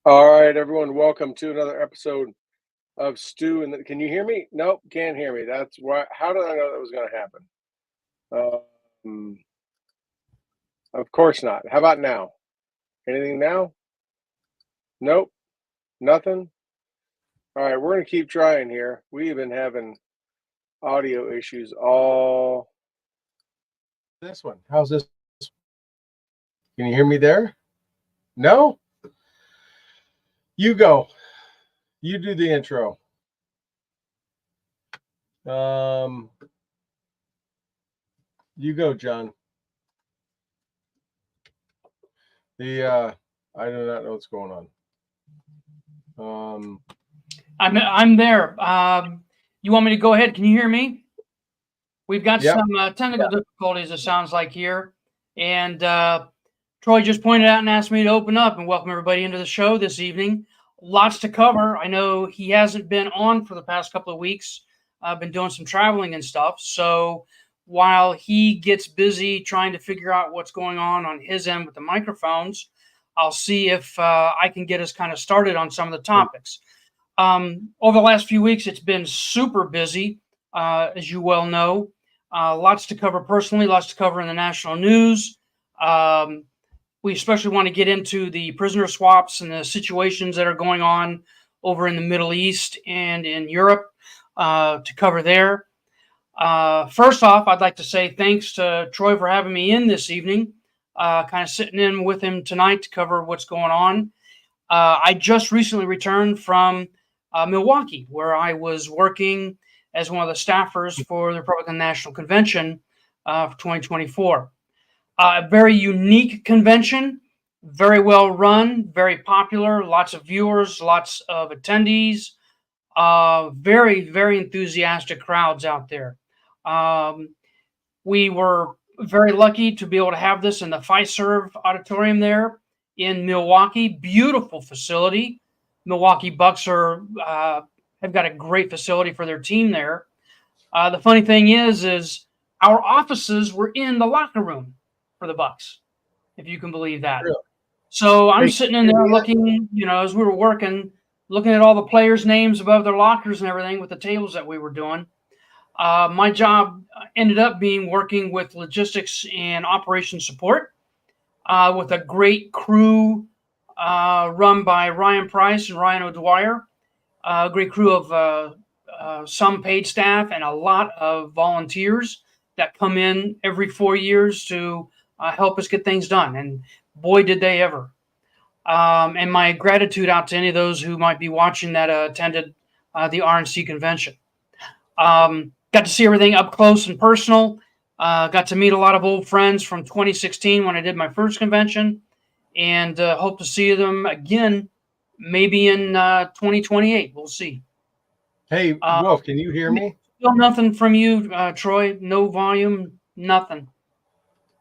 All right, everyone, welcome to another episode of Stu. And can you hear me? Nope, can't hear me. That's why. How did I know that was going to happen? Of course not. How about now? Anything now? Nope, nothing. All right, we're going to keep trying here. We've been having audio issues all this one. How's this? Can you hear me there? No? You go. You do the intro. You go, John. I do not know what's going on. I'm there. You want me to go ahead? Can you hear me? We've got some technical difficulties, it sounds like, here. And Troy just pointed out and asked me to open up and welcome everybody into the show this evening. Lots to cover. I know he hasn't been on for the past couple of weeks. I've been doing some traveling and stuff. So while he gets busy trying to figure out what's going on his end with the microphones, I'll see if I can get us kind of started on some of the topics. Over the last few weeks, it's been super busy, as you well know. Lots to cover personally, lots to cover in the national news. We especially want to get into the prisoner swaps and the situations that are going on over in the Middle East and in Europe to cover there. First off, I'd like to say thanks to Troy for having me in this evening, kind of sitting in with him tonight to cover what's going on. I just recently returned from Milwaukee, where I was working as one of the staffers for the Republican National Convention for 2024. A very unique convention, very well run, very popular, lots of viewers, lots of attendees, very, very enthusiastic crowds out there. We were very lucky to be able to have this in the Fiserv Auditorium there in Milwaukee. Beautiful facility. Milwaukee Bucks have got a great facility for their team there. The funny thing is our offices were in the locker room for the Bucks, if you can believe that. Really? So I'm sitting in there looking, as we were working, looking at all the players' names above their lockers and everything with the tables that we were doing. My job ended up being working with logistics and operations support with a great crew run by Ryan Price and Ryan O'Dwyer, a great crew of some paid staff and a lot of volunteers that come in every 4 years to help us get things done. And boy, did they ever. And my gratitude out to any of those who might be watching that attended the RNC Convention. Got to see everything up close and personal. Got to meet a lot of old friends from 2016 when I did my first convention, and hope to see them again maybe in 2028. We'll see. Hey, Wolf, can you hear me? Still nothing from you, Troy. No volume, nothing.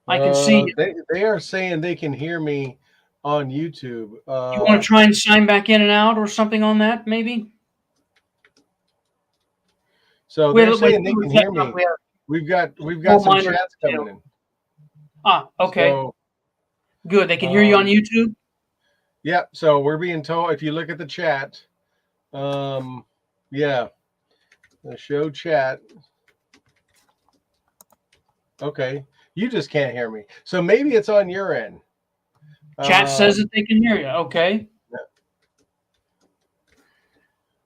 I can see you. They are saying they can hear me, on YouTube. You want to try and sign back in and out or something on that, maybe? So they're saying they can hear me. We've got some chats coming in. Ah, okay. So, good. They can hear you on YouTube? Yep. So we're being told, if you look at the chat, yeah, the show chat. Okay. You just can't hear me. So maybe it's on your end. Chat says that they can hear you. Okay.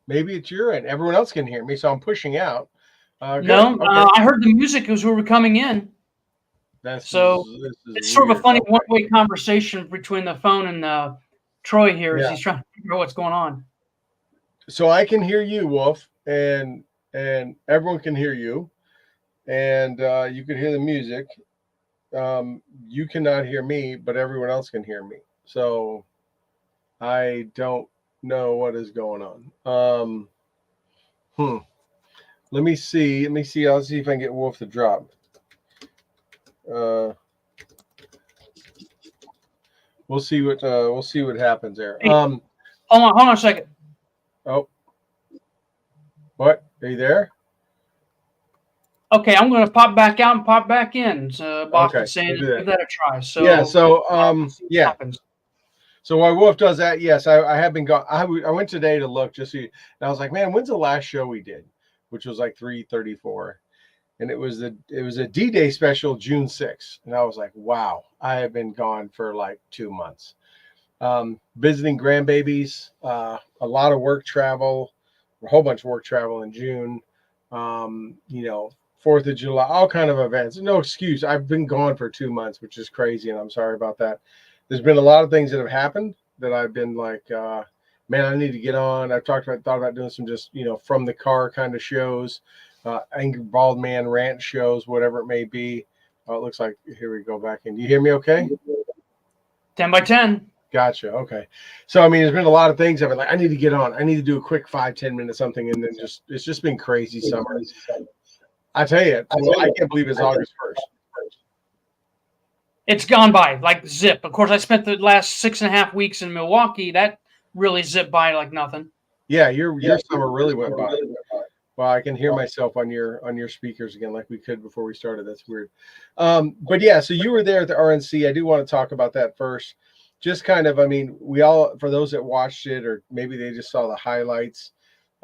Maybe it's your end. Everyone else can hear me, so I'm pushing out. No, okay. I heard the music as we were coming in. It's sort of a funny one-way conversation between the phone and Troy here as he's trying to figure out what's going on. So I can hear you, Wolf, and everyone can hear you, and you can hear the music. You cannot hear me, but everyone else can hear me. So I don't know what is going on. Let me see. I'll see if I can get Wolf to drop. We'll see what happens there. Hey, hold on a second. Oh, what? Are you there? Okay, I'm going to pop back out and pop back in. Boston's saying give that a try. So yeah. So yeah. So while Wolf does that, yes, I have been gone. I went today to look just see, and I was like, man, when's the last show we did? Which was like 3/34, and it was a D-Day special, June 6th, and I was like, wow, I have been gone for like 2 months, visiting grandbabies, a lot of work travel, a whole bunch of work travel in June, 4th of July, all kind of events. No excuse. I've been gone for 2 months, which is crazy, and I'm sorry about that. There's been a lot of things that have happened that I've been like, man, I need to get on. I've thought about doing some just, from the car kind of shows, angry bald man rant shows, whatever it may be. It looks like, here we go back in. Do you hear me okay? 10 by 10. Gotcha. Okay. So, I mean, there's been a lot of things I've been like, I need to get on. I need to do a quick 5-10 minutes something. And then it's just been crazy summer. I tell you, I can't believe it's August 1st. It's gone by like zip. Of course, I spent the last 6.5 weeks in Milwaukee. That really zipped by like nothing. Yeah, your summer really went by. Well, I can hear myself on your speakers again, like we could before we started. That's weird. But yeah, so you were there at the RNC. I do want to talk about that first. Just kind of, I mean, we all, for those that watched it, or maybe they just saw the highlights.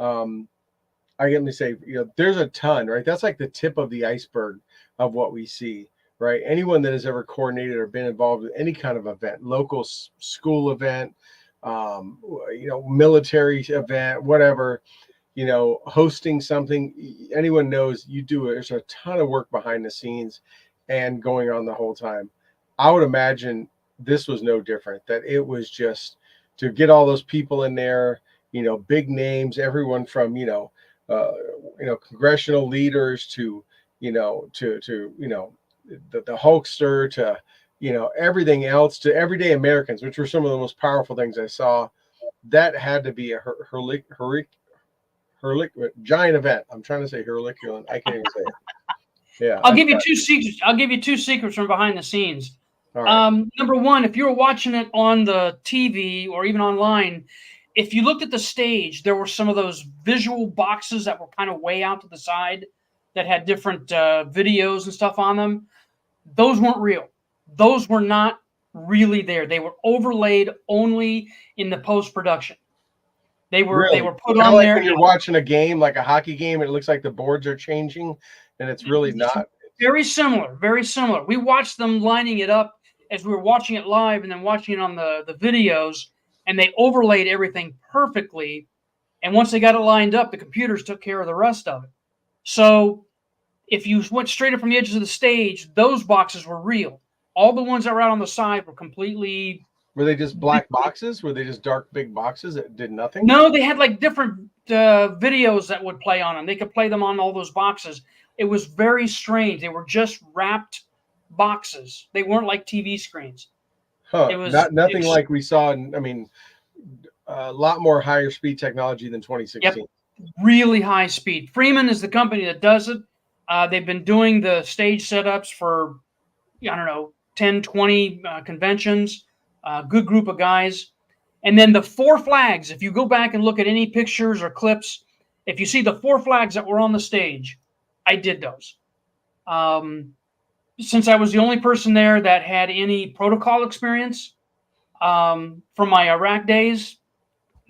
I get me say, there's a ton, right? That's like the tip of the iceberg of what we see. Right. Anyone that has ever coordinated or been involved with any kind of event, local school event, military event, whatever, hosting something, anyone knows you do it. There's a ton of work behind the scenes and going on the whole time. I would imagine this was no different, that it was just to get all those people in there, big names, everyone from, congressional leaders to, the Hulkster to, everything else, to everyday Americans, which were some of the most powerful things I saw. That had to be a giant event. I'm trying to say Herculean. I can't even say it. Yeah. I'll give you two secrets. I'll give you two secrets from behind the scenes. All right. Number one, if you were watching it on the TV or even online, if you looked at the stage, there were some of those visual boxes that were kind of way out to the side that had different videos and stuff on them. Those weren't real. Those were not really there. They were overlaid only in the post-production. They were put on like there. When you're watching a game, like a hockey game, and it looks like the boards are changing, and it's really not. Very similar, very similar. We watched them lining it up as we were watching it live and then watching it on the videos, and they overlaid everything perfectly. And once they got it lined up, the computers took care of the rest of it. So if you went straight up from the edges of the stage, those boxes were real. All the ones that were out on the side were completely... Were they just black boxes? Were they just dark, big boxes that did nothing? No, they had like different videos that would play on them. They could play them on all those boxes. It was very strange. They were just wrapped boxes. They weren't like TV screens. Huh. It was nothing like we saw. A lot more higher speed technology than 2016. Yep. Really high speed. Freeman is the company that does it. They've been doing the stage setups for, 10, 20 conventions. Good group of guys. And then the 4 flags, if you go back and look at any pictures or clips, if you see the 4 flags that were on the stage, I did those. Since I was the only person there that had any protocol experience from my Iraq days,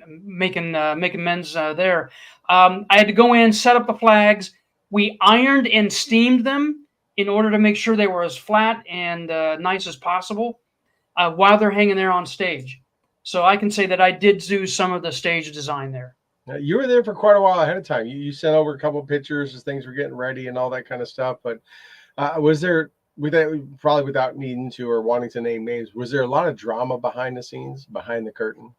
making amends there, I had to go in, set up the flags. We ironed and steamed them in order to make sure they were as flat and nice as possible while they're hanging there on stage. So I can say that I did do some of the stage design there. Now, you were there for quite a while ahead of time. You sent over a couple of pictures as things were getting ready and all that kind of stuff. But was there, probably without needing to or wanting to name names, was there a lot of drama behind the scenes, behind the curtain?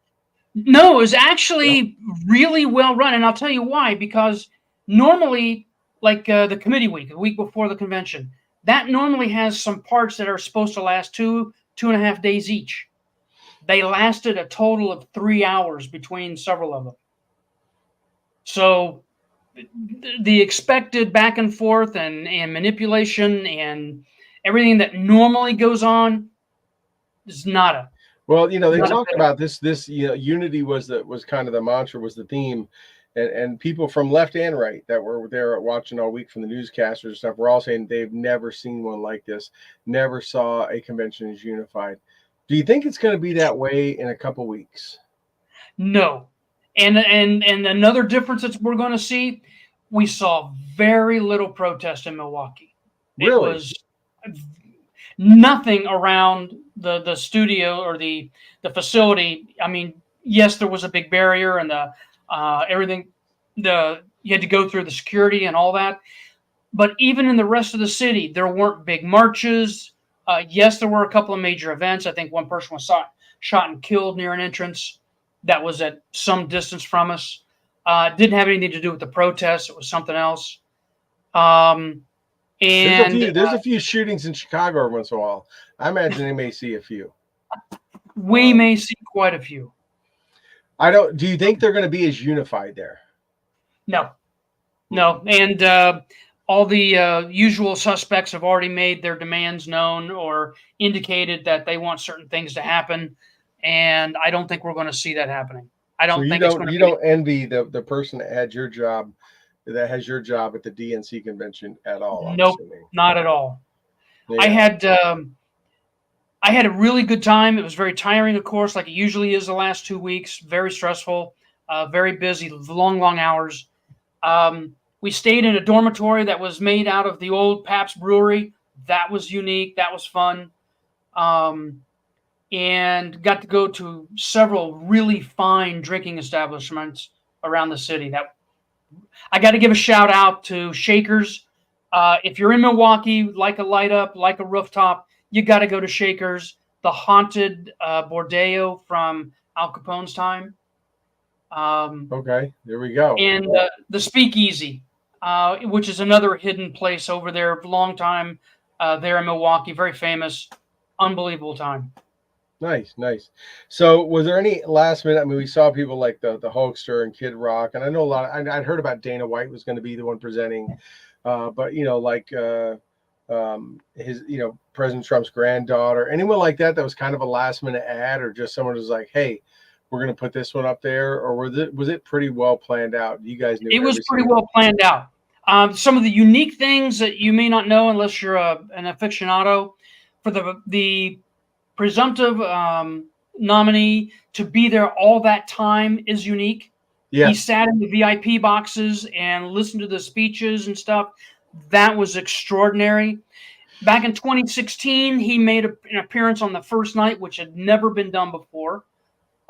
No, it was actually really well run. And I'll tell you why. Because normally, like the committee week, the week before the convention, that normally has some parts that are supposed to last 2.5 days each. They lasted a total of 3 hours between several of them. So the expected back and forth and manipulation and everything that normally goes on is nada. Well, they talked about this, unity was kind of the mantra, was the theme. And people from left and right that were there watching all week from the newscasters and stuff were all saying they've never seen one like this, never saw a convention as unified. Do you think it's going to be that way in a couple weeks? No. And another difference that we're going to see, we saw very little protest in Milwaukee. Really? It was nothing around the studio or the facility. I mean, yes, there was a big barrier and everything. You had to go through the security and all that. But even in the rest of the city, there weren't big marches. Yes, there were a couple of major events. I think one person was shot and killed near an entrance that was at some distance from us. Didn't have anything to do with the protests. It was something else. And there's a few shootings in Chicago every once in a while. I imagine they may see a few. We may see quite a few. Do you think they're going to be as unified there? No. And all the usual suspects have already made their demands known or indicated that they want certain things to happen. And I don't think we're going to see that happening. I don't think it's going to be. You don't envy the person that had your job, that has your job at the DNC convention at all? Nope, not at all. Yeah. I had a really good time. It was very tiring, of course, like it usually is the last 2 weeks. Very stressful, very busy, long hours. We stayed in a dormitory that was made out of the old Pabst Brewery. That was unique. That was fun. And got to go to several really fine drinking establishments around the city. That I got to give a shout out to Shakers. If you're in Milwaukee, like a light up, like a rooftop, you got to go to Shakers, the haunted Bordello from Al Capone's time. Okay, there we go. And the Speakeasy, which is another hidden place over there, long time there in Milwaukee, very famous, unbelievable time. Nice. So was there any last minute? I mean, we saw people like the Hulkster and Kid Rock, and I know I'd heard about Dana White was going to be the one presenting, but his President Trump's granddaughter, anyone like that was kind of a last minute ad, or just someone was like, hey, we're going to put this one up there, or was it pretty well planned out? You guys knew it was pretty well planned out. Some of the unique things that you may not know unless you're an aficionado, for the presumptive nominee to be there all that time is unique. Yeah. He sat in the VIP boxes and listened to the speeches and stuff. That was extraordinary. Back in 2016, he made an appearance on the first night, which had never been done before.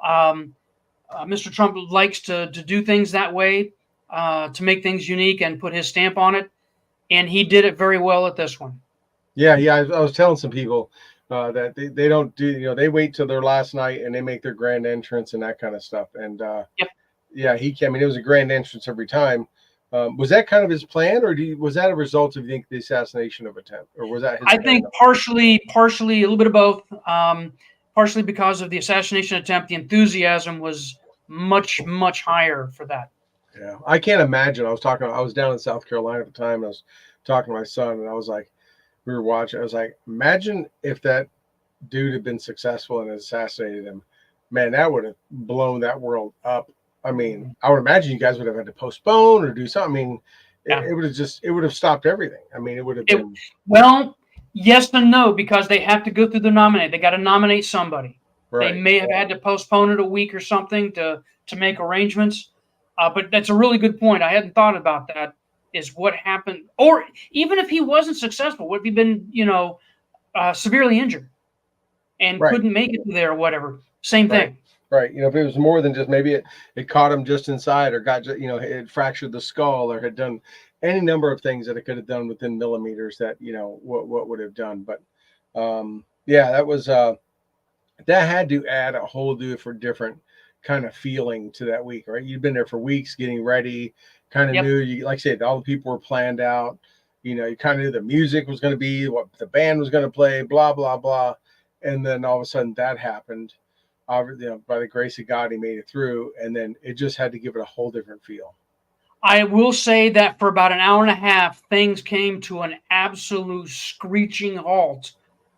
Mr. Trump likes to do things that way, to make things unique and put his stamp on it. And he did it very well at this one. Yeah. I was telling some people that they don't do, they wait till their last night and they make their grand entrance and that kind of stuff. And yep. Yeah, it was a grand entrance every time. Was that kind of his plan, or was that a result of, you think, the assassination attempt, or was that his I think partially, a little bit of both. Partially because of the assassination attempt, the enthusiasm was much, much higher for that. Yeah, I can't imagine. I was down in South Carolina at the time, and I was talking to my son, and I was like, we were watching. I was like, imagine if that dude had been successful and assassinated him, man, that would have blown that world up. I mean, I would imagine you guys would have had to postpone or do something. I mean, Yeah. it would have stopped everything. I mean, it would have been. Well, yes and no, because they have to go through the nominate. They got to nominate somebody. Right. They may have had to postpone it a week or something to make arrangements. But that's a really good point. I hadn't thought about that. Is what happened, or even if he wasn't successful, would he been severely injured and Right. couldn't make it there or whatever? Same thing. Right. You know, if it was more than just maybe it caught him just inside, or got, you know, it fractured the skull, or had done any number of things that it could have done within millimeters that, you know, what would have done. But yeah, that was that had to add a whole different kind of feeling to that week, right? You'd been there for weeks getting ready, kind of knew, you, like I said, all the people were planned out. You know, you kind of knew the music was going to be, what the band was going to play, blah, blah, blah. And then all of a sudden that happened. You know, by the grace of God, he made it through. And then it just had to give it a whole different feel. I will say that for about an hour and a half, things came to an absolute screeching halt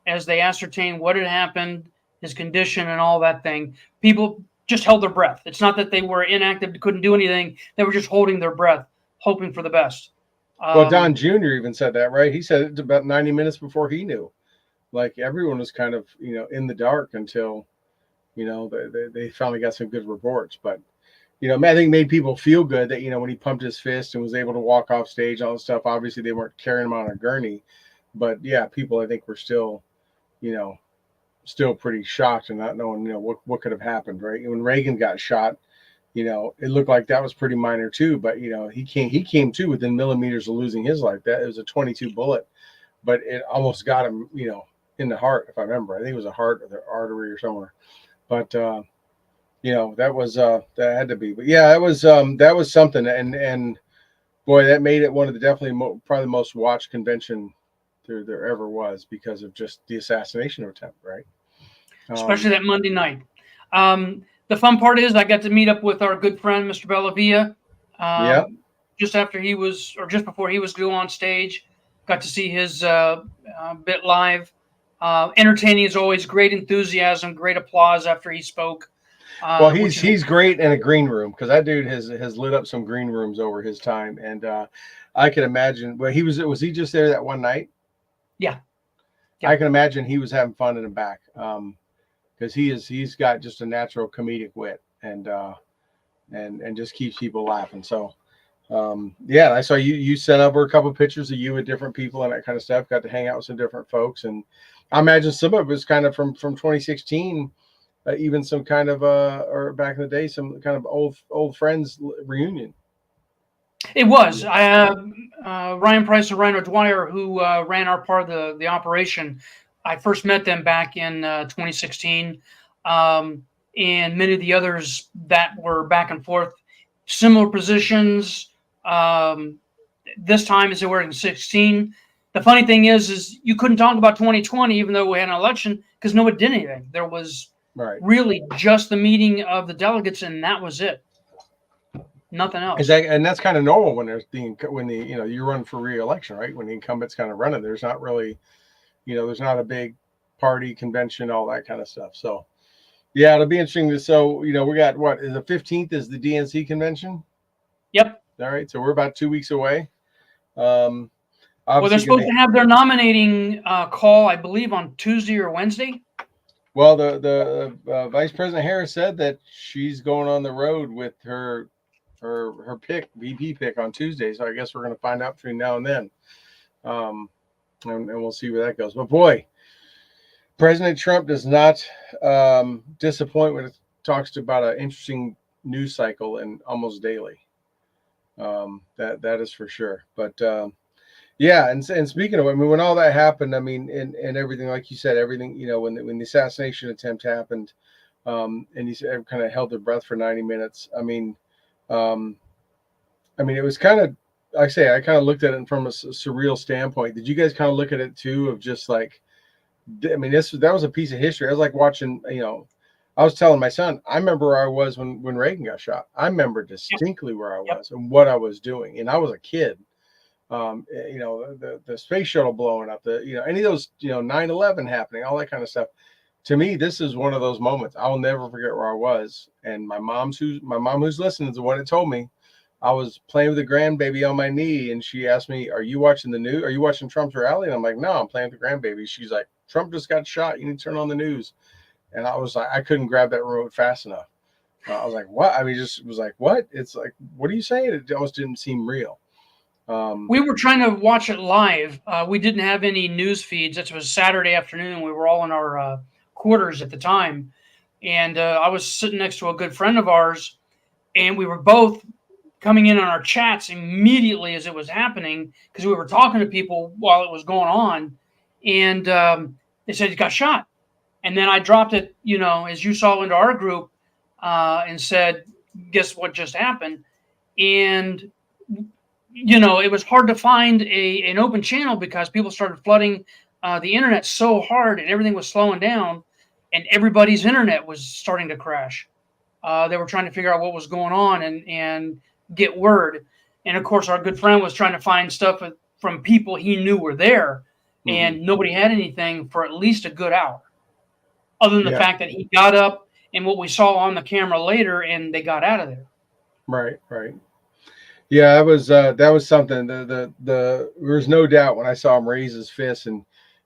as they ascertained what had happened, his condition and all that thing. People just held their breath. It's not that they were inactive, couldn't do anything. They were just holding their breath, hoping for the best. Well, Don Jr. even said that, right? He said it about 90 minutes before he knew. Like, everyone was kind of, you know, in the dark until, you know, they finally got some good reports. But, you know, I think made people feel good that, you know, when he pumped his fist and was able to walk off stage, all that stuff, obviously they weren't carrying him on a gurney. But yeah, people, I think, were still, you know, still pretty shocked and not knowing, you know, what could have happened, right? When Reagan got shot, you know, it looked like that was pretty minor too, but, you know, he came to within millimeters of losing his life. That it was a 22 bullet, but it almost got him, you know, in the heart, if I remember. I think it was a heart or the artery or somewhere. But you know, that was that had to be. But yeah, that was something, and boy, that made it one of the definitely probably the most watched convention there ever was, because of just the assassination attempt, right? Especially that Monday night. The fun part is I got to meet up with our good friend, Mr. Bellavia. Just after he was, or just before he was due on stage. Got to see his bit live. Entertaining as always, great enthusiasm, great applause after he spoke. Well, he's great in a green room, because that dude has lit up some green rooms over his time, and I can imagine. Well, was he just there that one night? Yeah. I can imagine he was having fun in the back, because he's got just a natural comedic wit, and just keeps people laughing. So yeah, I saw you sent over a couple of pictures of you with different people and that kind of stuff. Got to hang out with some different folks, and I imagine some of it was kind of from 2016. Even some kind of or back in the day, some kind of old friends reunion. It was Ryan Price and Rhino Dwyer, who ran our part of the operation. I first met them back in 2016, and many of the others that were back and forth, similar positions. This time as they were in 16. The funny thing is you couldn't talk about 2020, even though we had an election, because no one did anything. There was really just the meeting of the delegates, and that was it. Nothing else. And that's kind of normal when you run for re-election, right? When the incumbent's kind of running, there's not really, there's not a big party convention, all that kind of stuff. So yeah, it'll be interesting. So, we got the 15th is the DNC convention. Yep. All right. So we're about 2 weeks away. Well, they're supposed to have their nominating call, I believe, on Tuesday or Wednesday. Well, the Vice President Harris said that she's going on the road with her VP pick on Tuesday. So I guess we're going to find out between now and then. And we'll see where that goes. But boy, President Trump does not disappoint when it talks about an interesting news cycle and almost daily. That is for sure. But yeah, and speaking of, when all that happened, and everything, like you said, everything, when the assassination attempt happened, and you said kind of held their breath for 90 minutes. It was kind of, I kind of looked at it from a surreal standpoint. Did you guys kind of look at it too, of just like, that was a piece of history. I was like watching, I was telling my son, I remember where I was when Reagan got shot. I remember distinctly where I was and what I was doing. And I was a kid. The space shuttle blowing up, any of those, 9/11 happening, all that kind of stuff. to me, this is one of those moments. I will never forget where I was. And my mom who's listening is the one that told me. I was playing with the grandbaby on my knee, and she asked me, "Are you watching the news? Are you watching Trump's rally?" And I'm like, "No, I'm playing with the grandbaby." She's like, "Trump just got shot. You need to turn on the news." And I was like, I couldn't grab that remote fast enough. I was like, "What?" I mean, just was like, "What?" It's like, "What are you saying?" It almost didn't seem real. We were trying to watch it live. We didn't have any news feeds. It was Saturday afternoon. We were all in our quarters at the time. And I was sitting next to a good friend of ours, and we were both coming in on our chats immediately as it was happening because we were talking to people while it was going on. And they said he got shot. And then I dropped it, as you saw, into our group and said, guess what just happened? And it was hard to find an open channel because people started flooding the internet so hard and everything was slowing down and everybody's internet was starting to crash. They were trying to figure out what was going on and get word. And of course, our good friend was trying to find stuff from people he knew were there, and nobody had anything for at least a good hour, other than the fact that he got up and what we saw on the camera later, and they got out of there. Right. Yeah, that was something. There was no doubt when I saw him raise his fist, and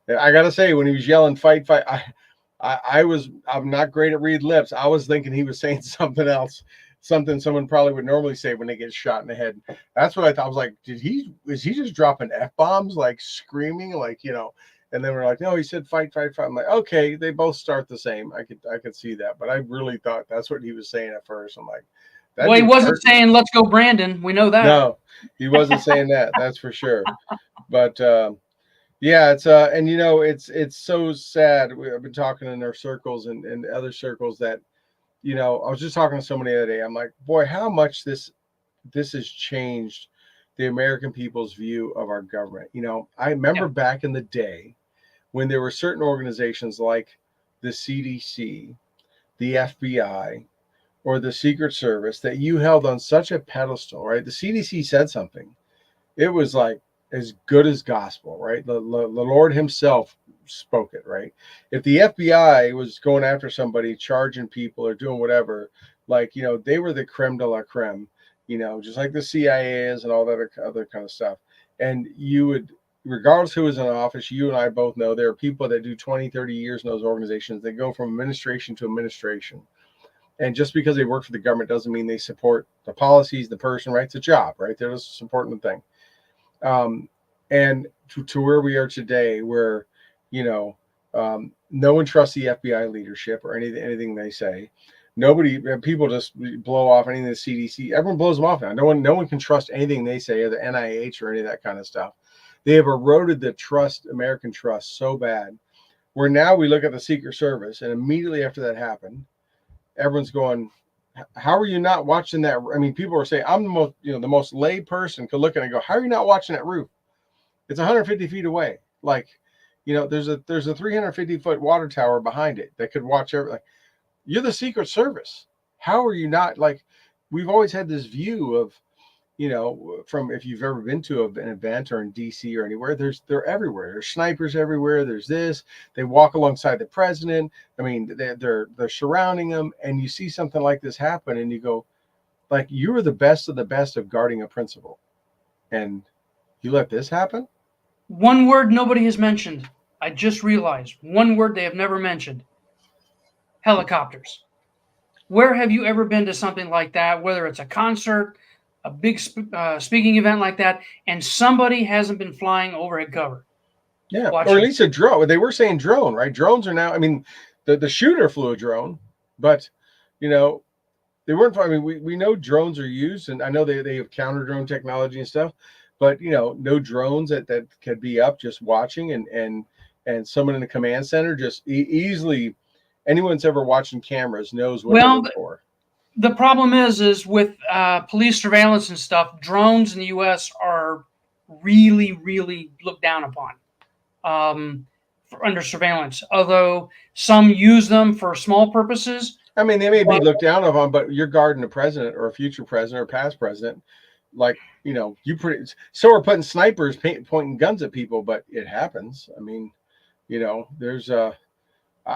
I gotta say, when he was yelling "fight, fight," I'm not great at read lips. I was thinking he was saying something else, something someone probably would normally say when they get shot in the head. That's what I thought. I was like, is he just dropping F-bombs, like screaming, like, And then we're like, no, he said fight, fight, fight. I'm like, okay, they both start the same. I could see that, but I really thought that's what he was saying at first. I'm like, well, he wasn't saying "Let's go, Brandon." We know that. No, he wasn't saying that. That's for sure. But yeah, it's and it's so sad. I've been talking in our circles and other circles that I was just talking to somebody the other day. I'm like, boy, how much this has changed the American people's view of our government. I remember back in the day when there were certain organizations like the CDC, the FBI, or the Secret Service that you held on such a pedestal, right? The CDC said something. It was like as good as gospel, right? The Lord himself spoke it, right? If the FBI was going after somebody, charging people or doing whatever, they were the creme de la creme, just like the CIA is and all that other kind of stuff. And you would, regardless who was in office, you and I both know there are people that do 20, 30 years in those organizations that go from administration to administration. And just because they work for the government doesn't mean they support the policies, the person, right? It's a job, right? They're just supporting the thing. And to where we are today, where, no one trusts the FBI leadership or anything they say. People just blow off anything the CDC. Everyone blows them off now. No one can trust anything they say, or the NIH or any of that kind of stuff. They have eroded the American trust so bad, where now we look at the Secret Service, and immediately after that happened, everyone's going, how are you not watching that? I mean, people are saying, I'm the most lay person could look at it and go, how are you not watching that roof? It's 150 feet away. Like, there's a 350-foot water tower behind it that could watch everything. You're the Secret Service. How are you not, we've always had this view of, from, if you've ever been to an event or in DC or anywhere, they're everywhere. There's snipers everywhere. There's this. They walk alongside the president. I mean, they're surrounding them, and you see something like this happen, and you go, you are the best of the best of guarding a principle, and you let this happen. One word nobody has mentioned. I just realized one word they have never mentioned: helicopters. Where have you ever been to something like that, whether it's a concert, a big speaking event like that, and somebody hasn't been flying overhead cover? Yeah, or at least a drone. They were saying drone, right? Drones are now, I mean, the shooter flew a drone, but, they weren't, I mean, we know drones are used, and I know they have counter drone technology and stuff, but, no drones that could be up just watching, and someone in the command center just easily, anyone's ever watching cameras knows what to look for. The problem is with police surveillance and stuff, drones in the U.S. are really, really looked down upon under surveillance. Although some use them for small purposes. I mean, they may be looked down upon, but you're guarding a president or a future president or past president. So we're putting snipers pointing guns at people, but it happens. I mean, there's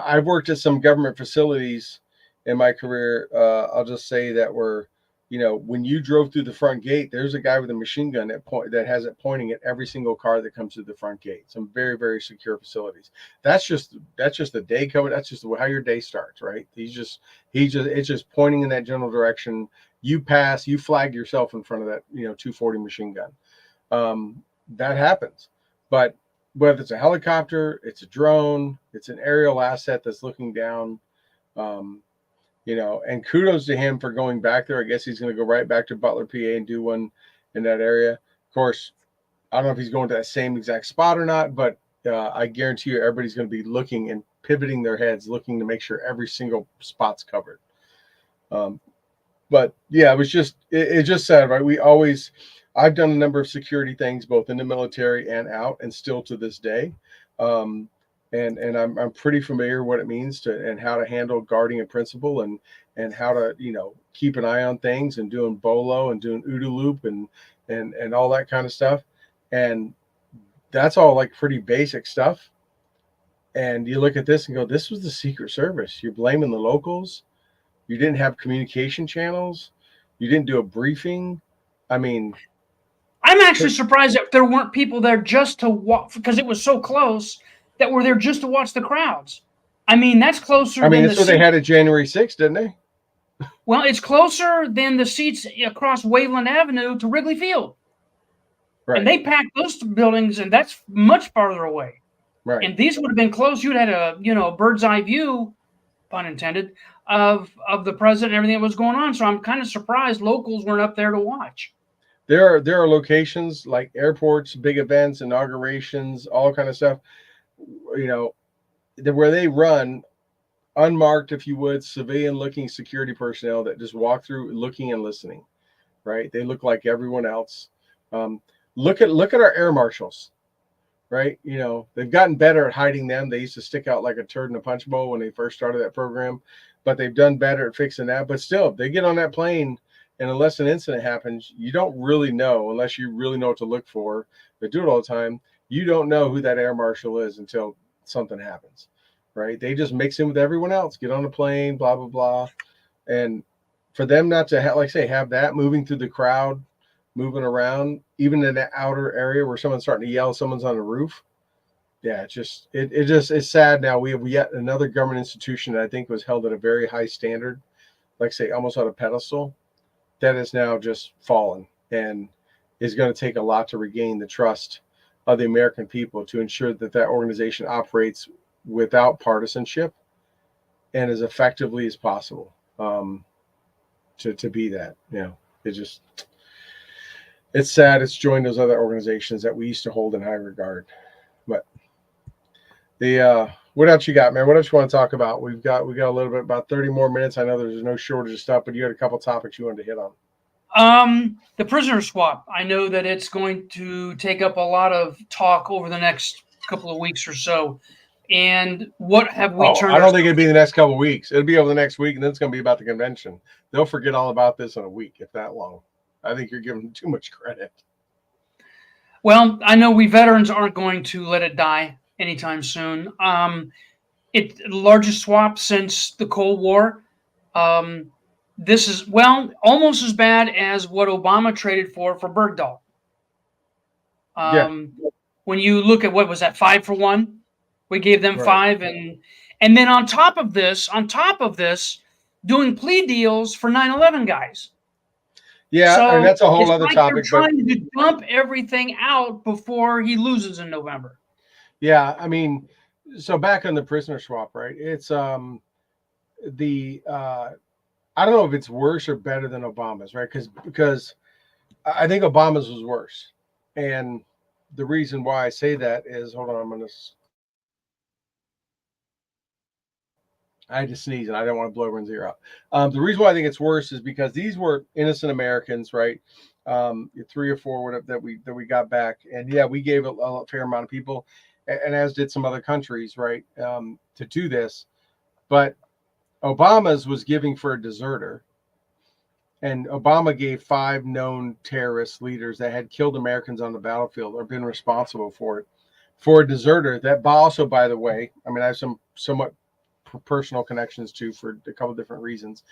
I've worked at some government facilities in my career. I'll just say that were, when you drove through the front gate, there's a guy with a machine gun that has it pointing at every single car that comes through the front gate. Some very, very secure facilities. That's just the day code. That's just how your day starts, right? It's just pointing in that general direction. You pass, you flag yourself in front of that, 240 machine gun. That happens. But whether it's a helicopter, it's a drone, it's an aerial asset that's looking down, and kudos to him for going back there. I guess he's going to go right back to Butler, PA, and do one in that area. Of course, I don't know if he's going to that same exact spot or not, but I guarantee you everybody's going to be looking and pivoting their heads, looking to make sure every single spot's covered. But yeah, it was just sad, right? I've done a number of security things, both in the military and out, and still to this day. And I'm pretty familiar what it means and how to handle guarding a principal and how to, keep an eye on things and doing BOLO and doing OODA loop and all that kind of stuff. And that's all like pretty basic stuff. And you look at this and go, this was the Secret Service. You're blaming the locals. You didn't have communication channels. You didn't do a briefing. I mean, I'm actually surprised that there weren't people there just to watch, because it was so close, that were there just to watch the crowds. I mean, that's closer. I mean, that's what they had at January 6th, didn't they? Well, it's closer than the seats across Waveland Avenue to Wrigley Field. Right. And they packed those buildings, and that's much farther away. Right. And these would have been close. You'd had a bird's eye view, pun intended, of the president and everything that was going on. So I'm kind of surprised locals weren't up there to watch. There are locations like airports, big events, inaugurations, all kind of stuff, where they run unmarked, if you would, civilian-looking security personnel that just walk through looking and listening, right? They look like everyone else. Look at our air marshals, right? They've gotten better at hiding them. They used to stick out like a turd in a punch bowl when they first started that program, but they've done better at fixing that. But still, if they get on that plane, and unless an incident happens, you don't really know, unless you really know what to look for. They do it all the time. You don't know who that air marshal is until something happens, right? They just mix in with everyone else, get on a plane, blah, blah, blah. And for them not to have that moving through the crowd, moving around, even in that outer area where someone's starting to yell, someone's on the roof. Yeah, it's sad. Now we have yet another government institution that I think was held at a very high standard, almost on a pedestal, that is now just fallen, and is going to take a lot to regain the trust of the American people to ensure that organization operates without partisanship and as effectively as possible, to be that. It's sad. It's joined those other organizations that we used to hold in high regard. But what else you got, man? What else you want to talk about? We got a little bit, about 30 more minutes. I know there's no shortage of stuff, but you had a couple topics you wanted to hit on. The prisoner swap. I know that it's going to take up a lot of talk over the next couple of weeks or so. And what have we turned? I don't think it'd be the next couple of weeks. It'll be over the next week, and then it's going to be about the convention. They'll forget all about this in a week, if that long. I think you're giving them too much credit. Well, I know we veterans aren't going to let it die anytime soon. It's the largest swap since the Cold War. This is, almost as bad as what Obama traded for Bergdahl. When you look at, what was that, 5 for 1? We gave them 5, and then on top of this, doing plea deals for 9/11 guys. Yeah, so and that's a whole other topic. They're trying to dump everything out before he loses in November. Yeah, I mean, so back on the prisoner swap, right? It's I don't know if it's worse or better than Obama's, right? Because I think Obama's was worse, and the reason why I say that is, hold on, I had to sneeze and I don't want to blow everyone's ear out. The reason why I think it's worse is because these were innocent Americans, right? 3 or 4 that we got back, and yeah, we gave a fair amount of people, and as did some other countries, right, to do this. But Obama's was giving for a deserter, and Obama gave 5 known terrorist leaders that had killed Americans on the battlefield or been responsible for it, for a deserter. That also, by the way, I mean, I have some somewhat personal connections to for a couple different reasons.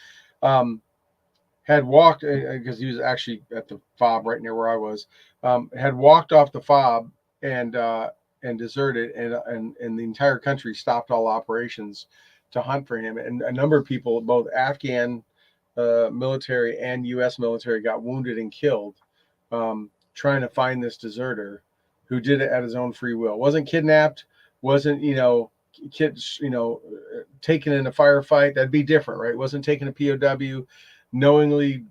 Had walked because he was actually at the fob right near where I was. Had walked off the fob and deserted, and the entire country stopped all operations to hunt for him. And a number of people, both Afghan military and U.S. military, got wounded and killed trying to find this deserter who did it at his own free will. Wasn't kidnapped. Wasn't kids taken in a firefight. That'd be different, right? Wasn't taken a POW. Knowingly,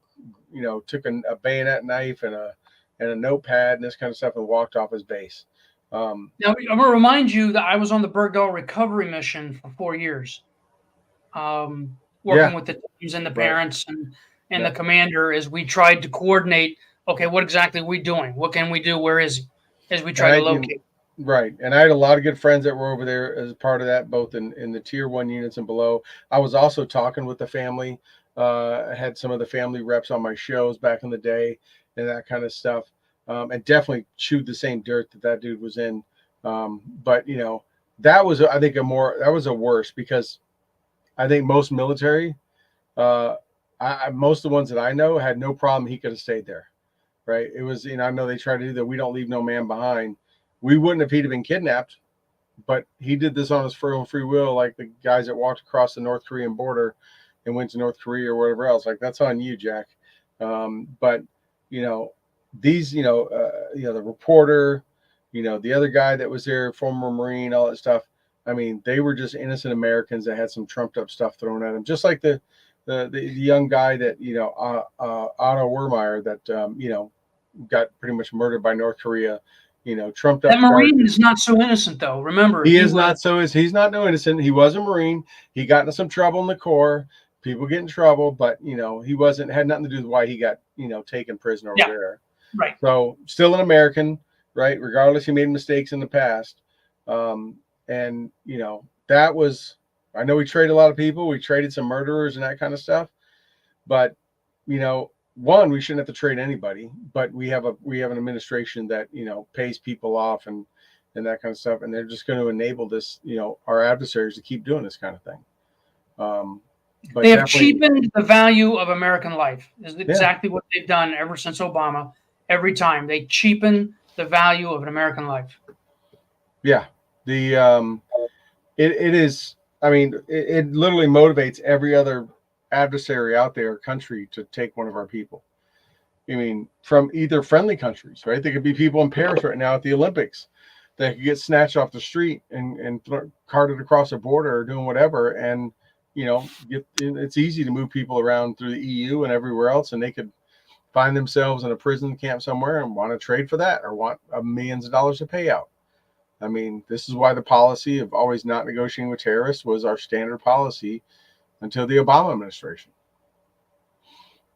took a bayonet knife and a notepad and this kind of stuff and walked off his base. Now, I'm going to remind you that I was on the Bergdahl recovery mission for 4 years, working with the teams and the parents and the commander as we tried to coordinate, okay, what exactly are we doing? What can we do? Where is he? As we try to locate. Right. And I had a lot of good friends that were over there as part of that, both in the tier 1 units and below. I was also talking with the family. I had some of the family reps on my shows back in the day and that kind of stuff. And definitely chewed the same dirt that dude was in. But that was, I think, that was a worse, because I think most military, most of the ones that I know had no problem. He could have stayed there. Right. It was, I know they try to do that. We don't leave no man behind. We wouldn't if he'd have been kidnapped, but he did this on his own free will, like the guys that walked across the North Korean border and went to North Korea or whatever else. Like, that's on you, Jack. But these, the reporter, the other guy that was there, former Marine, all that stuff. I mean, they were just innocent Americans that had some trumped up stuff thrown at them, just like the young guy that Otto Wermeyer that got pretty much murdered by North Korea. Trumped up. That Marine is not so innocent, though. Remember, he's not no innocent. He was a Marine. He got into some trouble in the Corps. People get in trouble, but he had nothing to do with why he got taken prisoner over there. Right. So still an American, right? Regardless, he made mistakes in the past. And that was. I know we traded a lot of people. We traded some murderers and that kind of stuff. But, one, we shouldn't have to trade anybody. But we have an administration that, pays people off and that kind of stuff. And they're just going to enable this, our adversaries to keep doing this kind of thing. But they have cheapened the value of American life. Is exactly what they've done ever since Obama. Every time they cheapen the value of an American life. Yeah. It is. I mean, it literally motivates every other adversary out there, country, to take one of our people. I mean, from either friendly countries, right? There could be people in Paris right now at the Olympics that could get snatched off the street and carted across the border or doing whatever. And, it's easy to move people around through the EU and everywhere else. And they could find themselves in a prison camp somewhere and want to trade for that or want millions of dollars to pay out. I mean, this is why the policy of always not negotiating with terrorists was our standard policy until the Obama administration.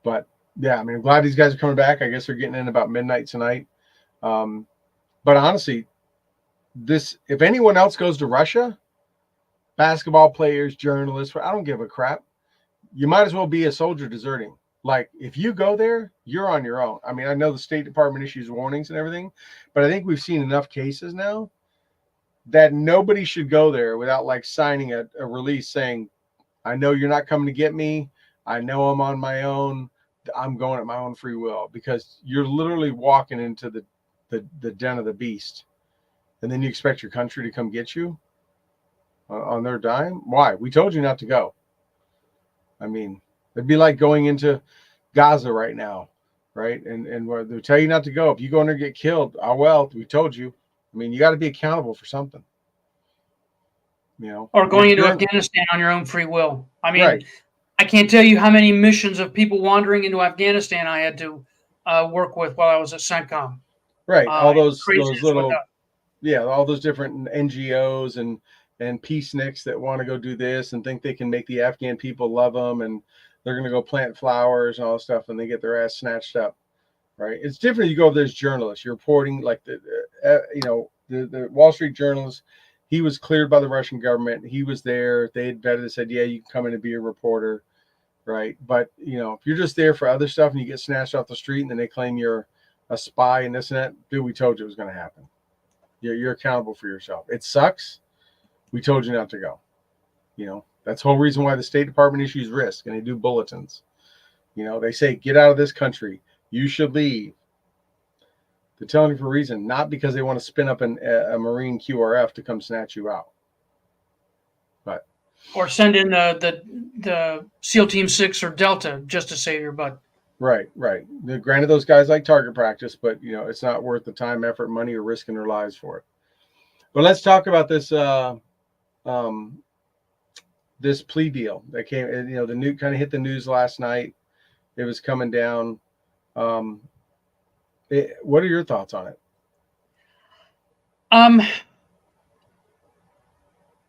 But yeah, I mean, I'm glad these guys are coming back. I guess they're getting in about midnight tonight. But honestly, if anyone else goes to Russia, basketball players, journalists, I don't give a crap. You might as well be a soldier deserting. Like, if you go there, you're on your own. I mean, I know the State Department issues warnings and everything, but I think we've seen enough cases now that nobody should go there without signing a release saying, I know you're not coming to get me. I know I'm on my own. I'm going at my own free will, because you're literally walking into the den of the beast. And then you expect your country to come get you on their dime? Why? We told you not to go. I mean, it'd be like going into Gaza right now, right? And where they tell you not to go. If you go in there and get killed, well, we told you. I mean, you got to be accountable for something. Or going into Afghanistan on your own free will. I mean, I can't tell you how many missions of people wandering into Afghanistan I had to work with while I was at CENTCOM. Right. All those little, all those different NGOs and peaceniks that want to go do this and think they can make the Afghan people love them, and they're going to go plant flowers and all this stuff, and they get their ass snatched up. Right. It's different. You go over there as journalists. You're reporting like the Wall Street journalist. He was cleared by the Russian government. He was there. They had vetted and said, yeah, you can come in and be a reporter. Right. But, if you're just there for other stuff and you get snatched off the street and then they claim you're a spy and this and that, dude, we told you it was going to happen. You're accountable for yourself. It sucks. We told you not to go. That's the whole reason why the State Department issues risk and they do bulletins. They say, get out of this country. You should leave. They're telling you for a reason, not because they want to spin up a Marine QRF to come snatch you out. Or send in the SEAL Team 6 or Delta just to save your butt. Right. Granted, those guys like target practice, but it's not worth the time, effort, money, or risking their lives for it. But let's talk about this this plea deal that came. The news kind of hit the news last night. It was coming down. What are your thoughts on it?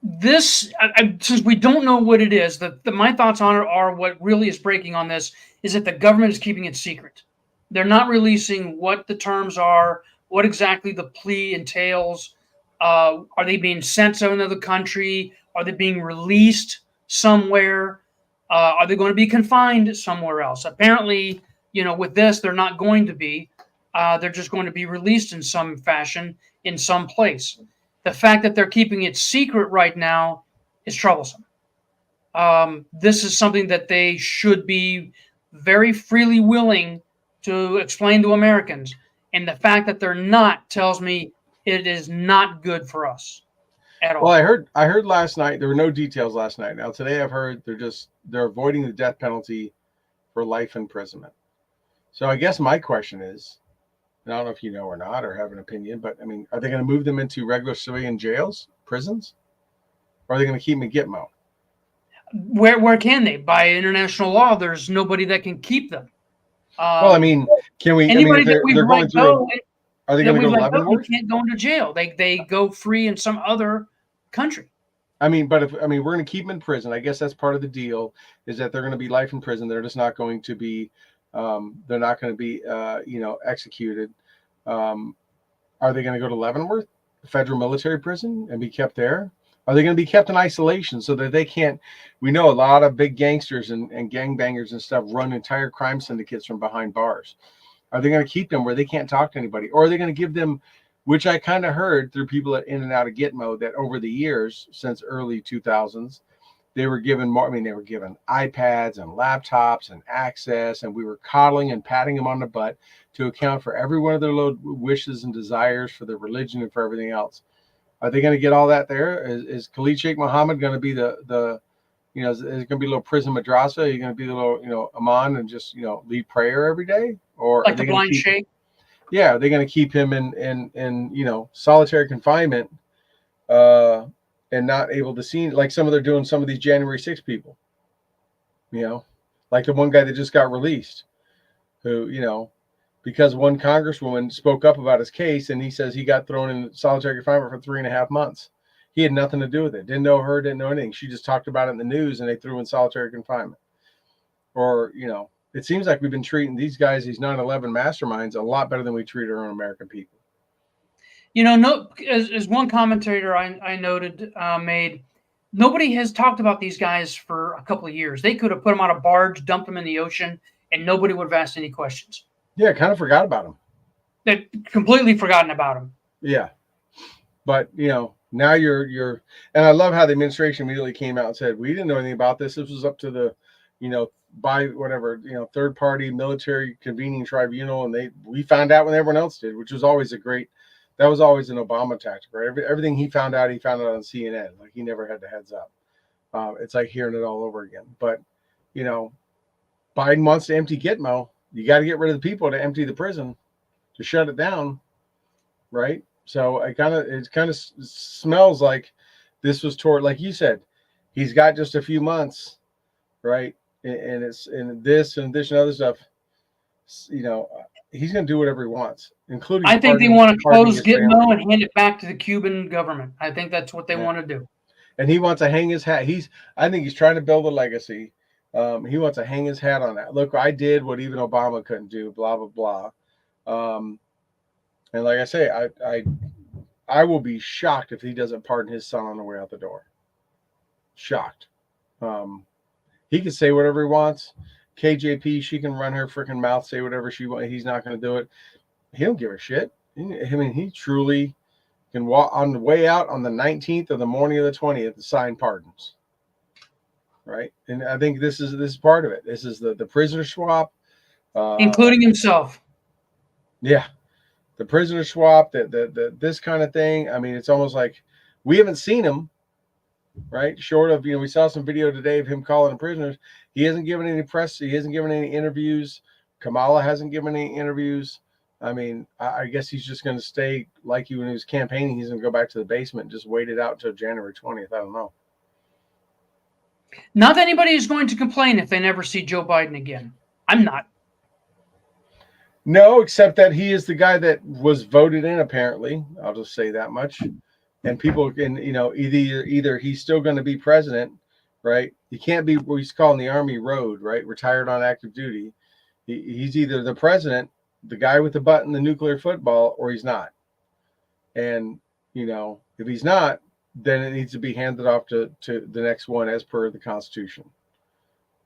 This, since we don't know what it is, my thoughts on it are what really is breaking on this is that the government is keeping it secret. They're not releasing what the terms are, what exactly the plea entails. Are they being sent to another country? Are they being released somewhere? Are they going to be confined somewhere else? Apparently, with this, they're not going to be. They're just going to be released in some fashion in some place. The fact that they're keeping it secret right now is troublesome. This is something that they should be very freely willing to explain to Americans. And the fact that they're not tells me it is not good for us at all. Well, I heard last night, there were no details last night. Now today I've heard they're avoiding the death penalty for life imprisonment. So I guess my question is, and I don't know if you know or not or have an opinion, but I mean, are they going to move them into regular civilian jails, prisons? Or are they going to keep them in Gitmo? Where can they? By international law, there's nobody that can keep them. Well, I mean, can we? Anybody that we've they're going let through. go, Are they going to go to Leavenworth? They can't go into jail. They go free in some other country. I mean, but we're going to keep them in prison. I guess that's part of the deal, is that they're going to be life in prison. They're just not going to be. They're not going to be, executed. Are they going to go to Leavenworth, federal military prison, and be kept there? Are they going to be kept in isolation so that they can't? We know a lot of big gangsters and gangbangers and stuff run entire crime syndicates from behind bars. Are they going to keep them where they can't talk to anybody? Or are they going to give them, which I kind of heard through people in and out of Gitmo, that over the years, since early 2000s, they were given more. I mean, they were given iPads and laptops and access, and we were coddling and patting them on the butt to account for every one of their little wishes and desires for their religion and for everything else. Are they going to get all that there? Is Khalid Sheikh Mohammed going to be is it going to be a little prison madrasa? Are you going to be a little, Aman and just, lead prayer every day? Or like the blind sheikh? Yeah. Are they going to keep him in solitary confinement, and not able to see, like they're doing some of these January 6 people, like the one guy that just got released, who, because one congresswoman spoke up about his case, and he says he got thrown in solitary confinement for 3.5 months. He had nothing to do with it. Didn't know her, didn't know anything. She just talked about it in the news, and they threw him in solitary confinement. Or, it seems like we've been treating these guys, these 9/11 masterminds, a lot better than we treat our own American people. As one commentator I noted made, nobody has talked about these guys for a couple of years. They could have put them on a barge, dumped them in the ocean, and nobody would have asked any questions. Yeah, kind of forgot about them. They completely forgotten about them. Yeah, but now you're, and I love how the administration immediately came out and said, we didn't know anything about this. This was up to the, by whatever, third party military convening tribunal, and we found out when everyone else did, which was always that was always an Obama tactic, right? Everything he found out on CNN. Like, he never had the heads up. It's like hearing it all over again. But, Biden wants to empty Gitmo. You got to get rid of the people to empty the prison, to shut it down, right? So it kind of smells like this was toward, like you said, he's got just a few months, right? And it's in this and other stuff. He's going to do whatever he wants, including. I think they want to close Gitmo and hand it back to the Cuban government. I think that's what they want to do. And he wants to hang his hat. I think he's trying to build a legacy. He wants to hang his hat on that. Look, I did what even Obama couldn't do. Blah blah blah. And like I say, I will be shocked if he doesn't pardon his son on the way out the door. Shocked. He can say whatever he wants. KJP, she can run her freaking mouth, say whatever she wants. He's not going to do it. He don't give a shit. I mean, he truly can walk on the way out on the 19th or the morning of the 20th to sign pardons. right? And I think this is part of it. This is the prisoner swap, including himself. Yeah, the prisoner swap, the this kind of thing. I mean, it's almost like we haven't seen him, right? Short of, we saw some video today of him calling them prisoners. He hasn't given any press. He hasn't given any interviews. Kamala hasn't given any interviews. I mean, I guess he's just going to stay like when he was campaigning. He's going to go back to the basement and just wait it out until January 20th. I don't know. Not that anybody is going to complain if they never see Joe Biden again. I'm not. No, except that he is the guy that was voted in, apparently. I'll just say that much. And people can, either he's still going to be president, right? He can't be what he's calling the Army Road, right? Retired on active duty. He's either the president, the guy with the button, the nuclear football, or he's not. And, if he's not, then it needs to be handed off to the next one as per the Constitution,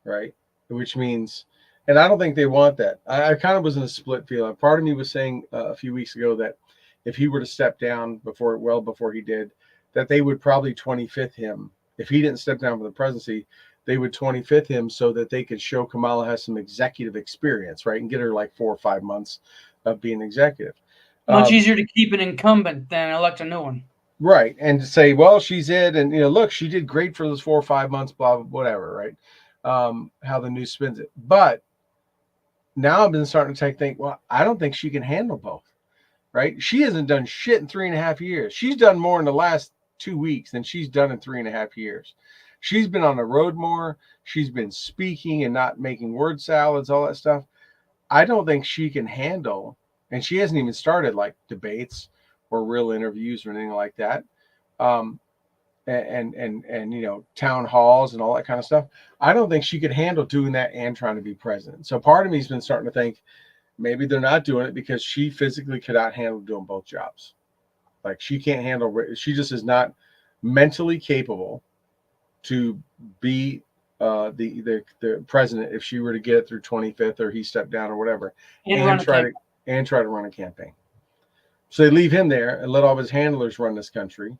right? Which means, and I don't think they want that. I kind of was in a split feeling. Part of me was saying a few weeks ago that if he were to step down before he did, that they would probably 25th him. If he didn't step down from the presidency, they would 25th him so that they could show Kamala has some executive experience, right? And get her like 4 or 5 months of being executive. Much easier to keep an incumbent than elect a new one. Right. And to say, well, she's it. And, look, she did great for those 4 or 5 months, blah, blah, whatever, right? How the news spins it. But now I've been starting to think, well, I don't think she can handle both, right? She hasn't done shit in 3.5 years. She's done more in the last 2 weeks than she's done in 3.5 years. She's been on the road more. She's been speaking and not making word salads, all that stuff. I don't think she can handle, and she hasn't even started like debates or real interviews or anything like that. And town halls and all that kind of stuff. I don't think she could handle doing that and trying to be president. So part of me has been starting to think maybe they're not doing it because she physically could not handle doing both jobs. Like she can't handle, she just is not mentally capable to be the president if she were to get it through 25th or he stepped down or whatever and try to run a campaign. So they leave him there and let all of his handlers run this country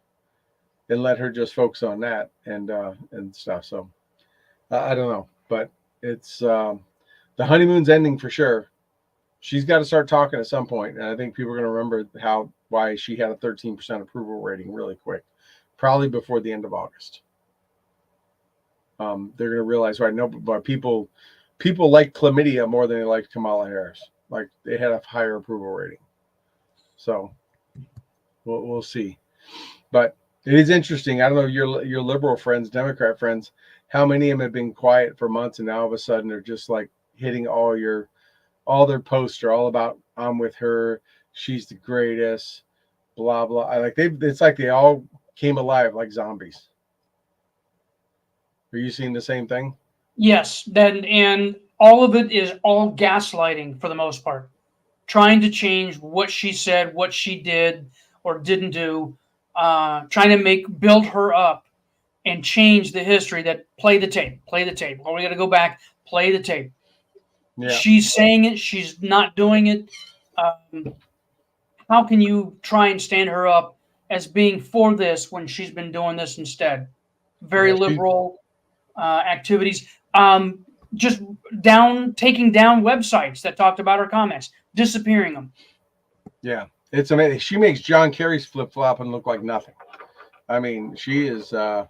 and let her just focus on that and stuff. So I don't know, but it's the honeymoon's ending for sure. She's got to start talking at some point, and I think people are going to remember why she had a 13% approval rating really quick, probably before the end of August. They're going to realize, right? No, but people like chlamydia more than they liked Kamala Harris. Like they had a higher approval rating. So we'll see, but it is interesting. I don't know your liberal friends, Democrat friends, how many of them have been quiet for months, and now all of a sudden they're just like hitting all their posts are all about I'm with her, she's the greatest, blah blah. It's like they all came alive like zombies. Are you seeing the same thing? Yes, and all of it is all gaslighting for the most part. Trying to change what she said, what she did or didn't do, trying to build her up and change the history that play the tape. Oh, we got to go back, play the tape. Yeah. She's saying it. She's not doing it. How can you try and stand her up as being for this when she's been doing this instead? Very liberal activities. Just taking down websites that talked about her comments, disappearing them. Yeah, it's amazing. She makes John Kerry's flip-flopping look like nothing. I mean, she is, and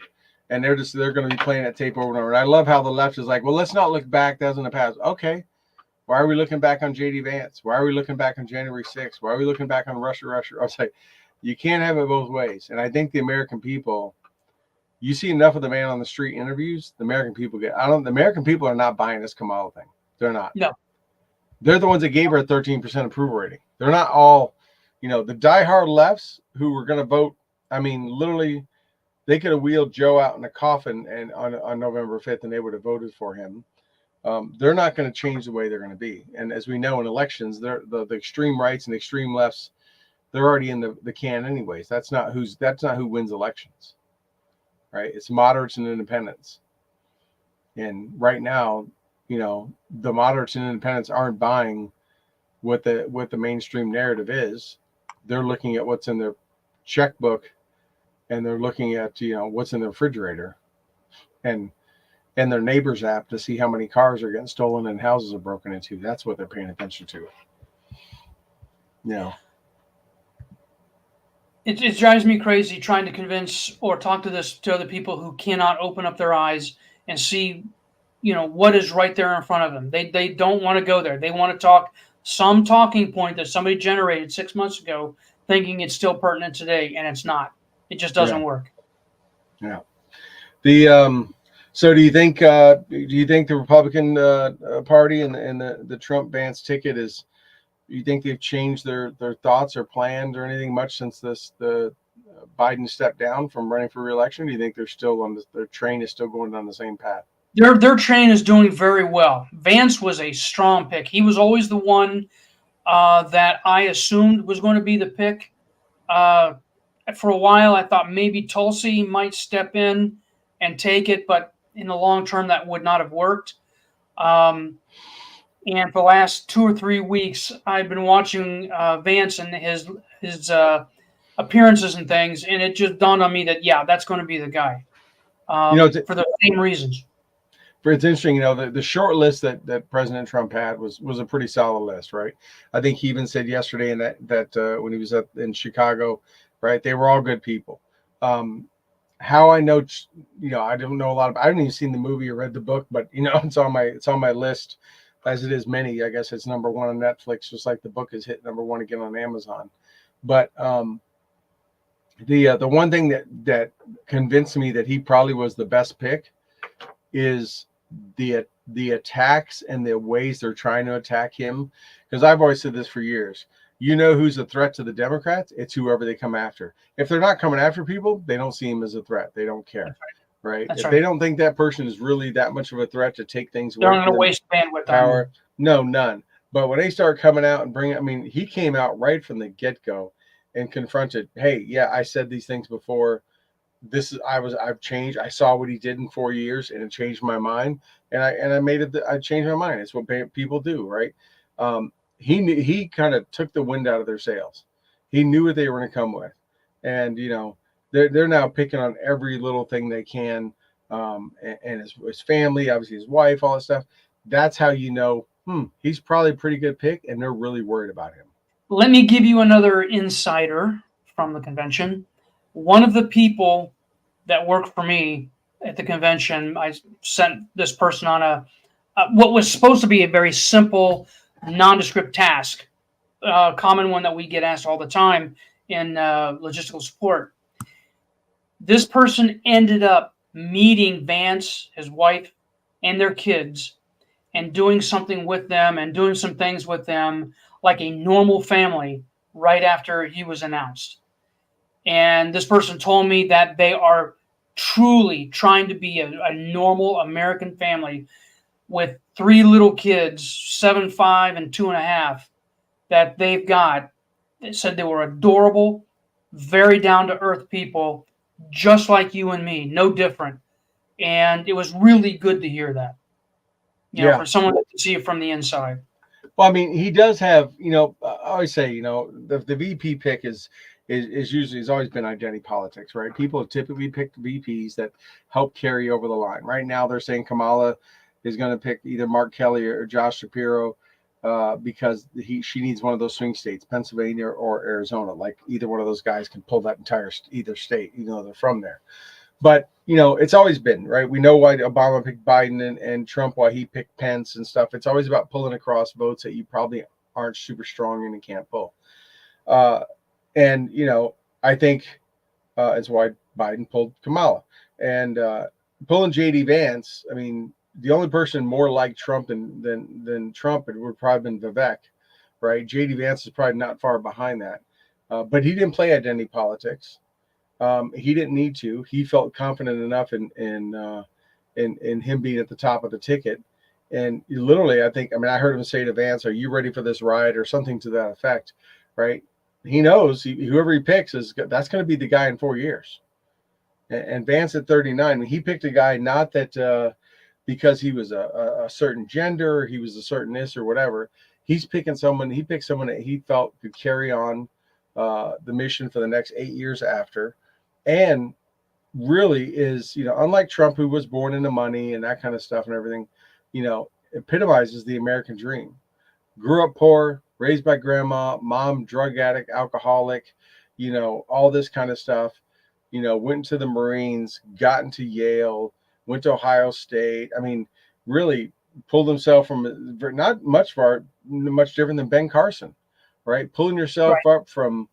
they're going to be playing that tape over and over. And I love how the left is like, well, let's not look back. That was in the past. Okay. Why are we looking back on J.D. Vance? Why are we looking back on January 6th? Why are we looking back on Russia? I was like, you can't have it both ways. And I think the American people, you see enough of the man on the street interviews, the American people the American people are not buying this Kamala thing. They're not. No. They're the ones that gave her a 13% approval rating. They're not all, the diehard lefts who were going to vote. I mean, literally, they could have wheeled Joe out in a coffin and on November 5th, and they would have voted for him. They're not going to change the way they're going to be. And as we know in elections, the extreme rights and extreme lefts, they're already in the can anyways. That's not who wins elections. Right? It's moderates and independents. And right now, the moderates and independents aren't buying what the mainstream narrative is. They're looking at what's in their checkbook and they're looking at, what's in the refrigerator. And and their neighbor's app to see how many cars are getting stolen and houses are broken into. That's what they're paying attention to. Yeah. It drives me crazy trying to convince or talk to other people who cannot open up their eyes and see, what is right there in front of them. They don't want to go there. They want to talk some talking point that somebody generated 6 months ago, thinking it's still pertinent today, and it's not. It just doesn't work. Yeah. So do you think the Republican Party and the Trump Vance ticket is? Do you think they've changed their thoughts or plans or anything much since the Biden stepped down from running for re-election? Do you think they're still on their train is still going down the same path? Their train is doing very well. Vance was a strong pick. He was always the one that I assumed was going to be the pick. For a while, I thought maybe Tulsi might step in and take it, but in the long term, that would not have worked. And for the last 2 or 3 weeks, I've been watching Vance and his appearances and things, and it just dawned on me that, that's going to be the guy for the same reasons. It's interesting, the short list that President Trump had was a pretty solid list, right? I think he even said yesterday in that when he was in Chicago, right, they were all good people. How I know, I don't know a lot I haven't even seen the movie or read the book, but it's on my list, as it is many. I guess it's number one on Netflix, just like the book is hit number one again on Amazon. But the one thing that convinced me that he probably was the best pick is the attacks and the ways they're trying to attack him. Because I've always said this for years. Who's a threat to the Democrats? It's whoever they come after. If they're not coming after people, they don't see him as a threat. They don't care, right? If they don't think that person is really that much of a threat to take things away, they're not going to waste bandwidth power. No, none. But when they start coming out and he came out right from the get-go and confronted, hey, yeah, I said these things before. I've changed. I saw what he did in 4 years, and it changed my mind. And I changed my mind. It's what people do, right? He kind of took the wind out of their sails. He knew what they were going to come with, and they're now picking on every little thing they can, and his family, obviously his wife, all that stuff. That's how he's probably a pretty good pick, and they're really worried about him. Let me give you another insider from the convention. One of the people that worked for me at the convention, I sent this person on what was supposed to be a very simple, nondescript task, a common one that we get asked all the time in logistical support. This person ended up meeting Vance, his wife, and their kids, and doing something with them and doing some things with them like a normal family right after he was announced. And this person told me that they are truly trying to be a normal American family with 3 little kids, 7, 5, and 2.5, that they've got. They said they were adorable, very down-to-earth people, just like you and me, no different. And it was really good to hear that, for someone that can see it from the inside. Well, he does have, I always say, the VP pick is usually, has always been identity politics, right? People have typically picked VPs that help carry over the line. Right now, they're saying Kamala is going to pick either Mark Kelly or Josh Shapiro because she needs one of those swing states, Pennsylvania or Arizona. Like either one of those guys can pull that entire either state, even though they're from there. But it's always been, right. We know why Obama picked Biden and Trump, why he picked Pence and stuff. It's always about pulling across votes that you probably aren't super strong in and can't pull. And, I think it's why Biden pulled Kamala. And pulling J.D. Vance, the only person more like Trump than Trump would probably been Vivek, right? J.D. Vance is probably not far behind that. But he didn't play identity politics. He didn't need to. He felt confident enough in him being at the top of the ticket. And literally, I think, I heard him say to Vance, "Are you ready for this ride?" or something to that effect, right? He knows whoever he picks that's going to be the guy in 4 years. And Vance at 39, he picked a guy not that because he was a certain gender, or he was a certain this or whatever. He picked someone that he felt could carry on the mission for the next 8 years after, and really is, unlike Trump, who was born into money and that kind of stuff and everything, epitomizes the American dream. Grew up poor, raised by grandma, mom, drug addict, alcoholic, all this kind of stuff. Went to the Marines, got into Yale, went to Ohio State. I mean, really pulled himself from not much different than Ben Carson, right? Pulling yourself up from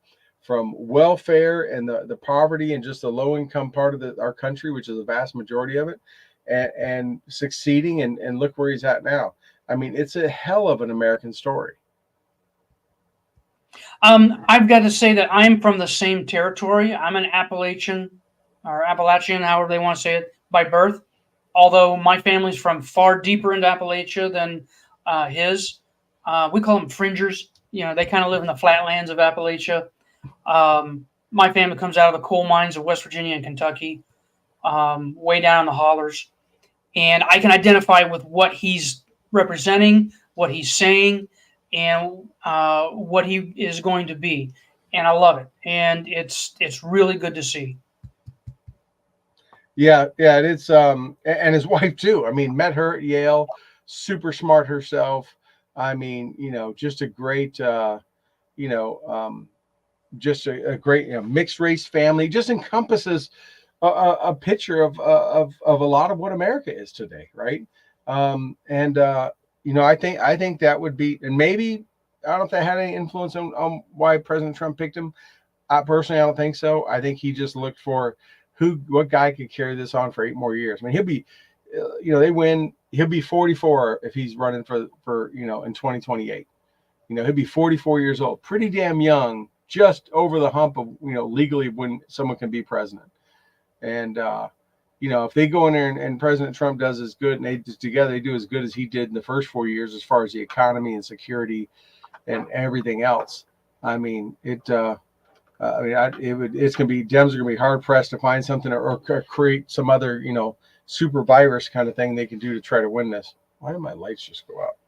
welfare and the poverty and just the low income part of our country, which is a vast majority of it, and succeeding and look where he's at now. I mean, it's a hell of an American story. I've got to say that I'm from the same territory. I'm an Appalachian, however they want to say it, by birth. Although my family's from far deeper into Appalachia than his. We call them fringers. They kind of live in the flatlands of Appalachia. My family comes out of the coal mines of West Virginia and Kentucky, way down in the hollers. And I can identify with what he's representing, what he's saying, and what he is going to be. And I love it. And it's really good to see. Yeah, it's and his wife too. I mean, met her at Yale, super smart herself. I mean, just a great, just a great mixed race family. Just encompasses a picture of a lot of what America is today, right? I think that would be, and maybe I don't know if that had any influence on why President Trump picked him. Personally, I don't think so. I think he just looked for what guy could carry this on for 8 more years. I mean, he'll be, they win. He'll be 44 if he's running for in 2028. He'll be 44 years old, pretty damn young, just over the hump of legally when someone can be president. And if they go in there and President Trump does as good, and they do as good as he did in the first 4 years as far as the economy and security and everything else. I mean, it's going to be, Dems are going to be hard pressed to find something or create some other, super virus kind of thing they can do to try to win this. Why did my lights just go out?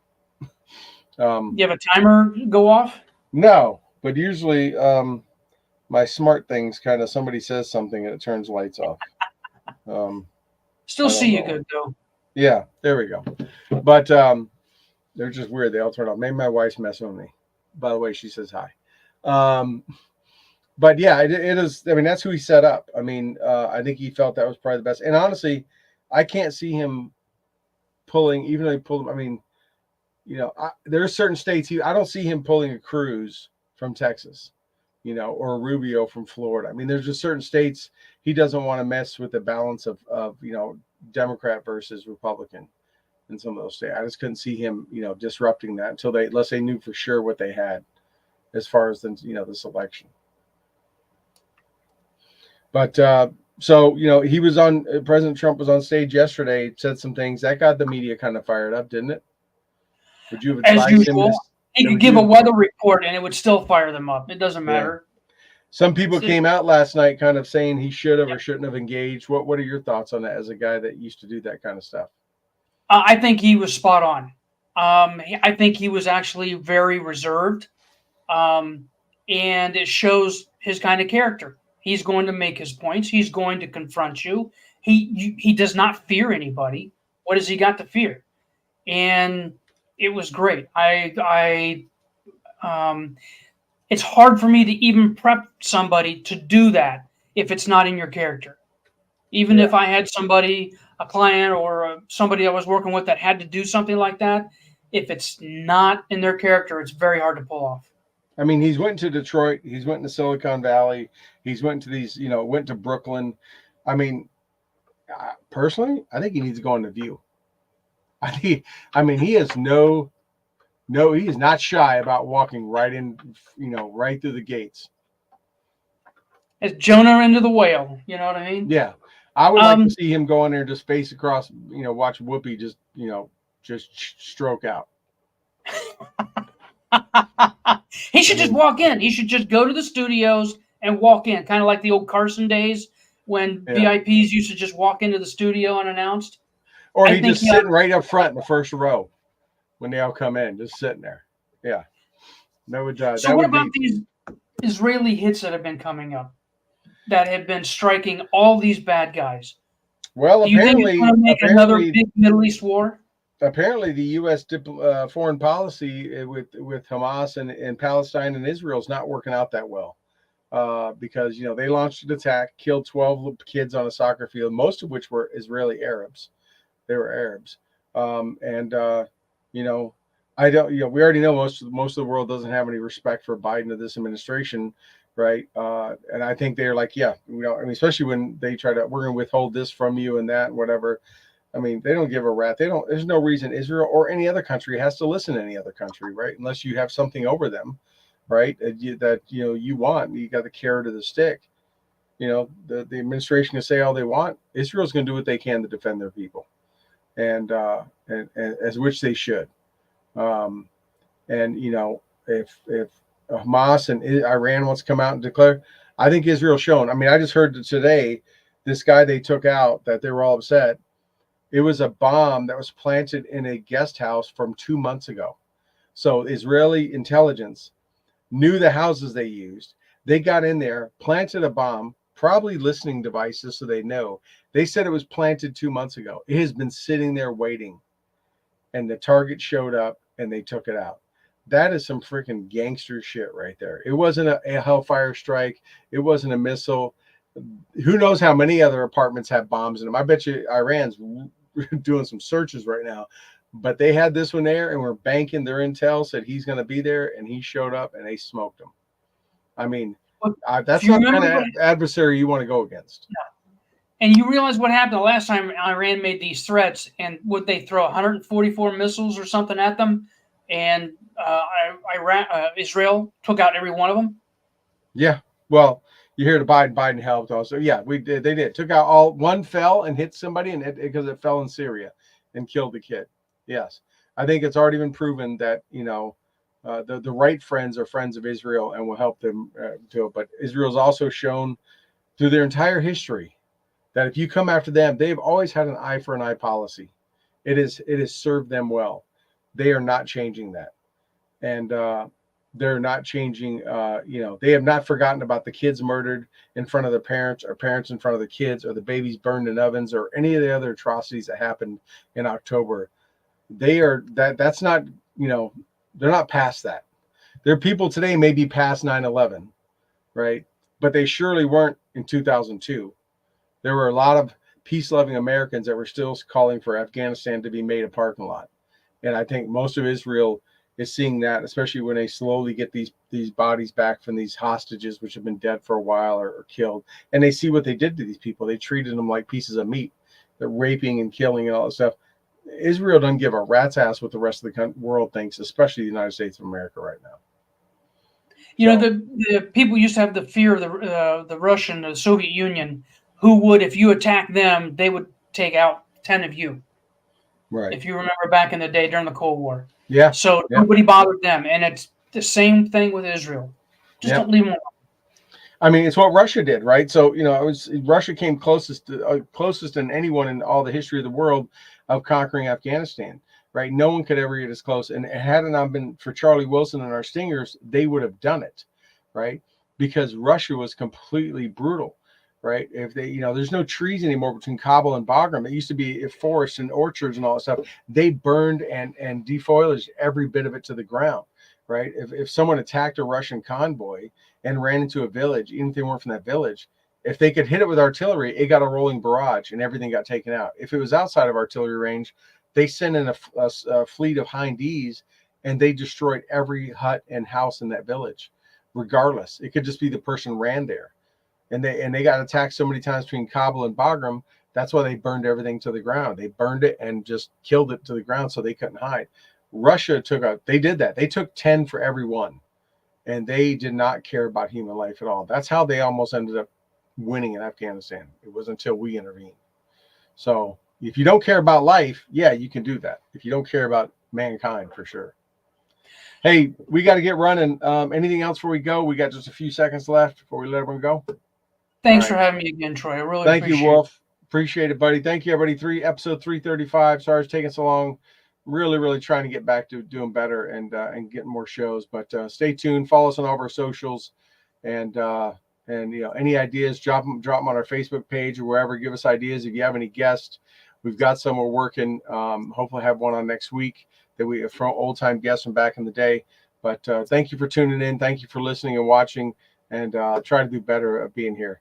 You have a timer go off? No, but usually my smart things kind of, somebody says something and it turns lights off. Still see you good though. Yeah, there we go. But they're just weird. They all turn off. Maybe my wife's messing with me. By the way, she says hi. But yeah, it is. I mean, that's who he set up. I mean, I think he felt that was probably the best. And honestly, I can't see him pulling, even though he pulled him. I mean, there are certain states I don't see him pulling a Cruz from Texas, or a Rubio from Florida. I mean, there's just certain states he doesn't want to mess with the balance of Democrat versus Republican in some of those states. I just couldn't see him, disrupting that unless they knew for sure what they had as far as this election. But so he was on. President Trump was on stage yesterday, said some things that got the media kind of fired up, didn't it? Would you have advised as usual? He could give a weather report and it would still fire them up. It doesn't matter. Some people came out last night kind of saying he should have or shouldn't have engaged. What are your thoughts on that as a guy that used to do that kind of stuff? I think he was spot on. I think he was actually very reserved, and it shows his kind of character. He's going to make his points. He's going to confront you. He does not fear anybody. What has he got to fear? And it was great. It's hard for me to even prep somebody to do that if it's not in your character. Even if I had somebody, a client or somebody I was working with that had to do something like that, if it's not in their character, it's very hard to pull off. I mean, he's went to Detroit. He's went to Silicon Valley. He's went to these, went to Brooklyn. I mean, personally, I think he needs to go on The View. He is he is not shy about walking right in, right through the gates. It's Jonah into the whale. You know what I mean? Yeah. I would like to see him go in there and just face across, watch Whoopi just stroke out. He should just walk in. He should just go to the studios and walk in, kind of like the old Carson days when VIPs used to just walk into the studio unannounced. Or he just sitting right up front in the first row when they all come in, just sitting there. Yeah. That would. So what about these Israeli hits that have been coming up? that have been striking all these bad guys. Well, Do you think it's going to make another big Middle East war? Apparently, the U.S. Foreign policy with Hamas and Palestine and Israel is not working out that well. Because they launched an attack, killed 12 kids on a soccer field, most of which were Israeli Arabs. They were Arabs, I don't. We already know most of the world doesn't have any respect for Biden or this administration, right? And I think they're like, yeah, especially when they try to, we're going to withhold this from you and that, and whatever. I mean, they don't give a rat. There's no reason Israel or any other country has to listen to any other country, right? Unless you have something over them. Right, that you want, you got the carrot or the stick. The administration can say all they want. Israel's going to do what they can to defend their people, and as which they should. If Hamas and Iran wants to come out and declare, I think Israel's shown. I mean, I just heard today this guy they took out that they were all upset. It was a bomb that was planted in a guest house from 2 months ago. So Israeli intelligence knew the houses they used. They got in there, planted a bomb, probably listening devices so they know. They said it was planted 2 months ago. It has been sitting there waiting. And the target showed up and they took it out. That is some freaking gangster shit right there. It wasn't a Hellfire strike. It wasn't a missile. Who knows how many other apartments have bombs in them. I bet you Iran's doing some searches right now. But they had this one there and were banking. Their intel said he's going to be there, and he showed up and they smoked him. I mean, that's not the kind of adversary you want to go against. No. And you realize what happened the last time Iran made these threats, and would they throw 144 missiles or something at them, and Israel took out every one of them? Yeah. Well, you hear the Biden helped also. Yeah, they did. Took out all, one fell and hit somebody, and because it fell in Syria and killed the kid. Yes, I think it's already been proven that the right friends are friends of Israel and will help them do it. But Israel's also shown through their entire history that if you come after them, they've always had an eye for an eye policy. It has served them well. They are not changing that, and they're not changing. They have not forgotten about the kids murdered in front of their parents, or parents in front of the kids, or the babies burned in ovens, or any of the other atrocities that happened in October. That's not, they're not past that. There are people today maybe past 9/11, right? But they surely weren't in 2002. There were a lot of peace-loving Americans that were still calling for Afghanistan to be made a parking lot. And I think most of Israel is seeing that, especially when they slowly get these bodies back from these hostages, which have been dead for a while or killed. And they see what they did to these people. They treated them like pieces of meat. They're raping and killing and all that stuff. Israel doesn't give a rat's ass what the rest of the world thinks, especially the United States of America right now. The people used to have the fear of the Russian, the Soviet Union, who would, if you attack them, they would take out 10 of you. Right. If you remember back in the day during the Cold War. Yeah. So nobody bothered them. And it's the same thing with Israel. Just don't leave them alone. I mean, it's what Russia did, right? So, Russia came closest than anyone in all the history of the world of conquering Afghanistan, right? No one could ever get as close. And had it not been for Charlie Wilson and our Stingers, they would have done it, right? Because Russia was completely brutal, right? If they, there's no trees anymore between Kabul and Bagram. It used to be forests and orchards and all that stuff. They burned and defoliaged every bit of it to the ground, right? If someone attacked a Russian convoy and ran into a village, even if they weren't from that village, if they could hit it with artillery, it got a rolling barrage and everything got taken out. If it was outside of artillery range, they sent in a fleet of Hindees and they destroyed every hut and house in that village, regardless. It could just be the person ran there. And they got attacked so many times between Kabul and Bagram. That's why they burned everything to the ground. They burned it and just killed it to the ground so they couldn't hide. Russia they did that. They took 10 for every one. And they did not care about human life at all. That's how they almost ended up winning in Afghanistan. It was until we intervened. So if you don't care about life, yeah, you can do that. If you don't care about mankind, for sure. Hey, we got to get running. Anything else before we go? We got just a few seconds left before we let everyone go. Thanks for having me again, Troy. I really appreciate it. Thank you, Wolf. Appreciate it, buddy. Thank you, everybody. Episode 335. Sorry it's taking so long. Really trying to get back to doing better and getting more shows. But stay tuned. Follow us on all of our socials, and And any ideas, drop them on our Facebook page or wherever. Give us ideas. If you have any guests, we've got some we're working. Hopefully have one on next week that we have from old time guests from back in the day. But thank you for tuning in. Thank you for listening and watching. And try to do better at being here.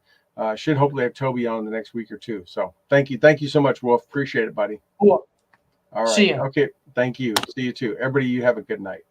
Should hopefully have Toby on the next week or two. So thank you so much, Wolf. Appreciate it, buddy. Cool. All right. See ya. Okay. Thank you. See you too. Everybody, you have a good night.